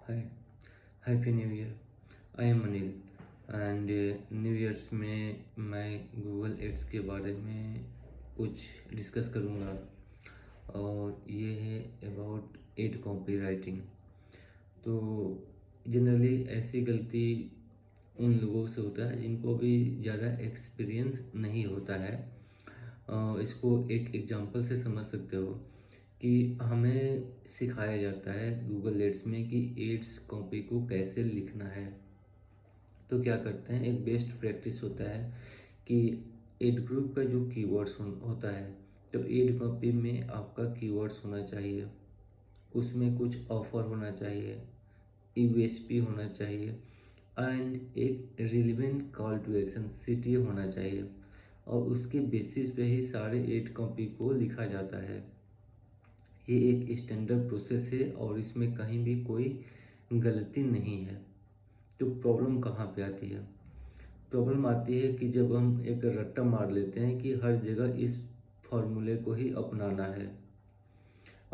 Hi, happy new year. I am Anil and new years में मैं Google ads के बारे में कुछ डिस्कस करूँगा और ये है अबाउट एड कॉपी राइटिंग। तो जनरली ऐसी गलती उन लोगों से होता है जिनको भी ज़्यादा एक्सपीरियंस नहीं होता है। इसको एक एग्जांपल से समझ सकते हो कि हमें सिखाया जाता है गूगल एड्स में कि एड्स कॉपी को कैसे लिखना है। तो क्या करते हैं, एक बेस्ट प्रैक्टिस होता है कि एड ग्रुप का जो कीवर्ड्स होता है, तो एड कॉपी में आपका कीवर्ड्स होना चाहिए, उसमें कुछ ऑफर होना चाहिए, यूएसपी होना चाहिए एंड एक रिलेवेंट कॉल टू एक्शन सीटी होना चाहिए और उसके बेसिस पे ही सारे एड कॉपी को लिखा जाता है। ये एक स्टैंडर्ड प्रोसेस है और इसमें कहीं भी कोई गलती नहीं है। तो प्रॉब्लम कहाँ पे आती है? प्रॉब्लम आती है कि जब हम एक रट्टा मार लेते हैं कि हर जगह इस फॉर्मूले को ही अपनाना है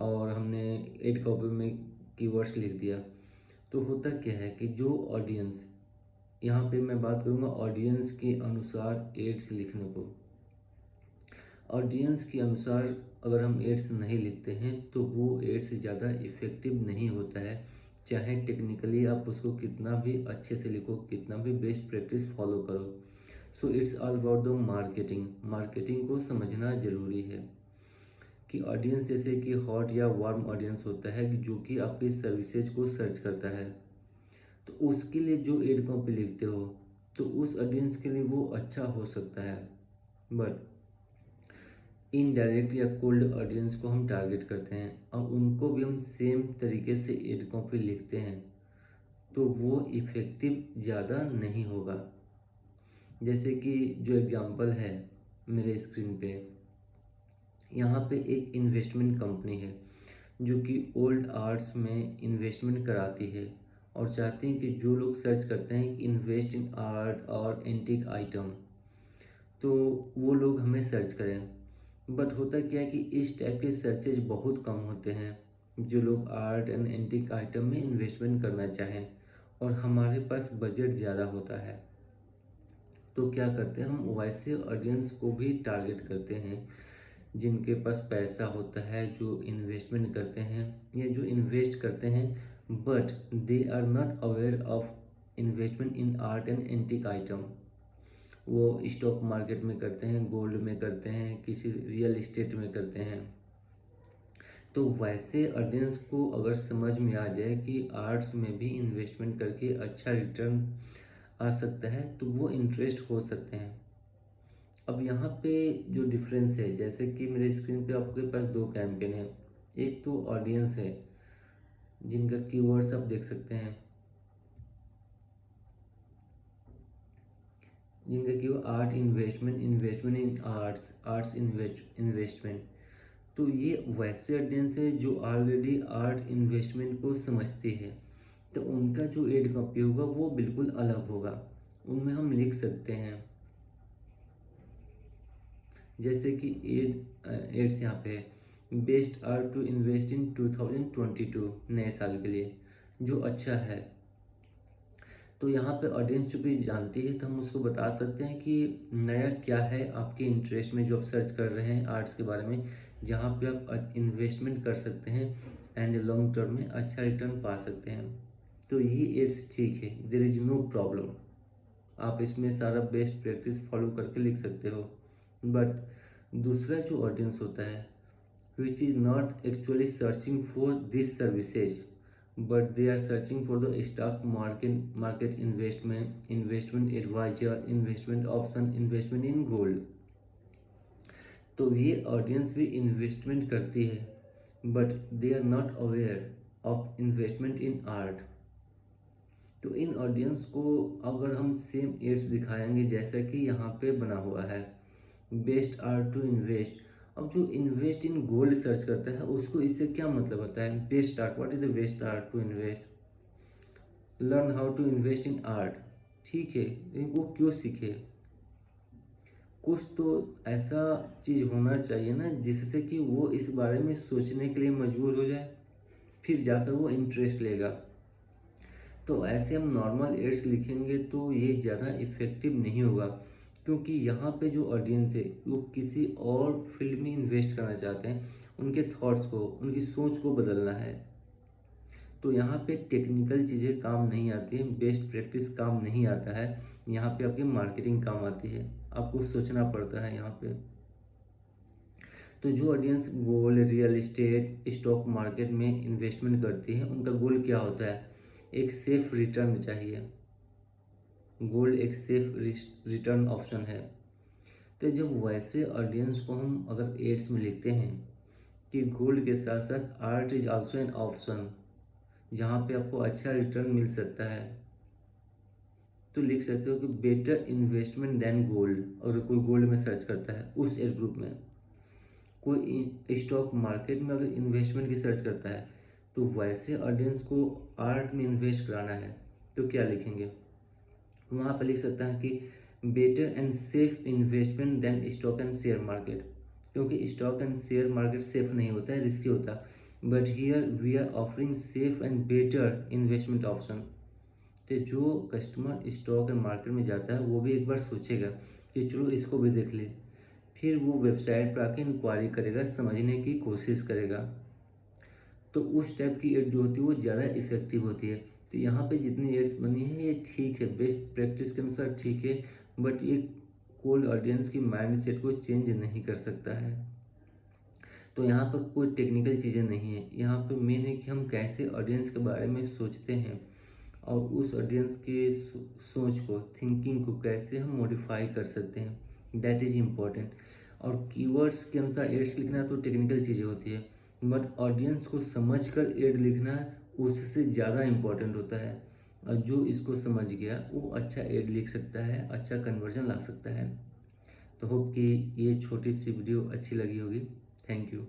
और हमने एड कॉपी में कीवर्ड्स लिख दिया। तो होता क्या है कि जो ऑडियंस, यहाँ पे मैं बात करूँगा ऑडियंस के अनुसार एड्स लिखने को। ऑडियंस के अनुसार अगर हम एड्स नहीं लिखते हैं तो वो एड्स ज़्यादा इफ़ेक्टिव नहीं होता है, चाहे टेक्निकली आप उसको कितना भी अच्छे से लिखो, कितना भी बेस्ट प्रैक्टिस फॉलो करो। So it's all about the marketing. Marketing को समझना ज़रूरी है कि ऑडियंस जैसे कि हॉट या वार्म ऑडियंस होता है कि जो कि आपकी सर्विसेज को सर्च करता है, तो उसके लिए जो एड कॉपी लिखते हो तो उस ऑडियंस के लिए वो अच्छा हो सकता है। बट इनडायरेक्ट या कोल्ड ऑडियंस को हम टारगेट करते हैं और उनको भी हम सेम तरीके से एड कॉपी लिखते हैं तो वो इफ़ेक्टिव ज़्यादा नहीं होगा। जैसे कि जो एग्जांपल है मेरे स्क्रीन पे, यहाँ पे एक इन्वेस्टमेंट कंपनी है जो कि ओल्ड आर्ट्स में इन्वेस्टमेंट कराती है और चाहती हैं कि जो लोग सर्च करते हैं इन्वेस्ट इन आर्ट और एंटीक आइटम, तो वो लोग हमें सर्च करें। बट होता क्या है कि इस टाइप के सर्चेज बहुत कम होते हैं जो लोग आर्ट एंड एंटीक आइटम में इन्वेस्टमेंट करना चाहें और हमारे पास बजट ज़्यादा होता है। तो क्या करते हैं, हम वैसे ऑडियंस को भी टारगेट करते हैं जिनके पास पैसा होता है, जो इन्वेस्टमेंट करते हैं या जो इन्वेस्ट करते हैं but they are not aware of investment in art and antique item. वो स्टॉक मार्केट में करते हैं, गोल्ड में करते हैं, किसी रियल इस्टेट में करते हैं। तो वैसे ऑडियंस को अगर समझ में आ जाए कि आर्ट्स में भी इन्वेस्टमेंट करके अच्छा रिटर्न आ सकता है तो वो इंटरेस्ट हो सकते हैं। अब यहाँ पे जो डिफरेंस है, जैसे कि मेरे स्क्रीन पे आपके पास दो कैंपेन है। एक तो ऑडियंस है जिनका कीवर्ड्स आप देख सकते हैं, जिनका कि वो art investment, investment in arts, arts investment. तो ये वैसे ऑडियंस है जो ऑलरेडी आर्ट इन्वेस्टमेंट को समझती है, तो उनका जो एड कॉपी होगा वो बिल्कुल अलग होगा। उनमें हम लिख सकते हैं जैसे कि एड्स यहाँ पे best are to invest in 2022 नए साल के लिए, जो अच्छा है। तो यहाँ पे ऑडियंस जो भी जानती है तो हम उसको बता सकते हैं कि नया क्या है आपके इंटरेस्ट में जो आप सर्च कर रहे हैं आर्ट्स के बारे में, जहाँ पे आप इन्वेस्टमेंट कर सकते हैं एंड लॉन्ग टर्म में अच्छा रिटर्न पा सकते हैं। तो ये एड्स ठीक है, देयर इज नो प्रॉब्लम। आप इसमें सारा बेस्ट प्रैक्टिस फॉलो करके लिख सकते हो। बट दूसरा जो ऑडियंस होता है which is not actually searching for these services but they are searching for the stock market investment advisor, investment option, investment in gold। तो ये ऑडियंस भी इन्वेस्टमेंट करती है but they are not aware of investment in art. तो in audience को अगर हम same ads दिखाएंगे जैसा कि यहाँ पे बना हुआ है बेस्ट आर्ट टू इन्वेस्ट, अब जो इन्वेस्ट इन गोल्ड सर्च करता है उसको इससे क्या मतलब होता है? Best art, what is the best art to invest, learn how to invest in art. ठीक है, लेकिन वो क्यों सीखे? कुछ तो ऐसा चीज़ होना चाहिए ना जिससे कि वो इस बारे में सोचने के लिए मजबूर हो जाए, फिर जाकर वो इंटरेस्ट लेगा। तो ऐसे हम नॉर्मल एड्स लिखेंगे तो ये ज़्यादा इफ़ेक्टिव नहीं होगा, क्योंकि यहाँ पे जो ऑडियंस है वो किसी और फील्ड में इन्वेस्ट करना चाहते हैं, उनके थॉट्स को, उनकी सोच को बदलना है। तो यहाँ पे टेक्निकल चीज़ें काम नहीं आती हैं, बेस्ट प्रैक्टिस काम नहीं आता है, यहाँ पे आपकी मार्केटिंग काम आती है, आपको सोचना पड़ता है यहाँ पे। तो जो audience gold, real estate, stock market में इन्वेस्टमेंट करती है, उनका गोल क्या होता है? एक सेफ रिटर्न चाहिए। गोल्ड एक सेफ रिटर्न ऑप्शन है। तो जब वैसे ऑडियंस को हम अगर एड्स में लिखते हैं कि गोल्ड के साथ साथ art is also an option, जहाँ पे आपको अच्छा रिटर्न मिल सकता है, तो लिख सकते हो कि बेटर इन्वेस्टमेंट देन गोल्ड। और कोई गोल्ड में सर्च करता है उस एड ग्रुप में, कोई स्टॉक मार्केट में अगर इन्वेस्टमेंट की सर्च करता है, तो वैसे ऑडियंस को आर्ट में इन्वेस्ट कराना है, तो क्या लिखेंगे? वहाँ पर लिख सकता है कि better and safe investment than stock and share market, क्योंकि stock and share market safe नहीं होता है, रिस्की होता है। But here we are offering safe and better investment option. तो जो कस्टमर स्टॉक एंड मार्केट में जाता है वो भी एक बार सोचेगा कि चलो इसको भी देख ले, फिर वो वेबसाइट पर आके इंक्वायरी करेगा, समझने की कोशिश करेगा। तो उस टाइप की एड जो होती है वो ज़्यादा इफेक्टिव होती है। तो यहाँ पे जितनी एड्स बनी है ये ठीक है, बेस्ट प्रैक्टिस के अनुसार ठीक है, बट ये कोल्ड ऑडियंस की माइंड सेट को चेंज नहीं कर सकता है। तो यहाँ पर कोई टेक्निकल चीज़ें नहीं है, यहाँ पे मेन है कि हम कैसे ऑडियंस के बारे में सोचते हैं और उस ऑडियंस के सोच को, थिंकिंग को कैसे हम मॉडिफाई कर सकते हैं, दैट इज़ इम्पॉर्टेंट। और कीवर्ड्स के अनुसार एड्स लिखना तो टेक्निकल चीज़ें होती है, बट ऑडियंस को समझकर एड लिखना उससे ज़्यादा इम्पोर्टेंट होता है। और जो इसको समझ गया वो अच्छा एड लिख सकता है, अच्छा कन्वर्जन ला सकता है। तो होप कि ये छोटी सी वीडियो अच्छी लगी होगी। Thank you.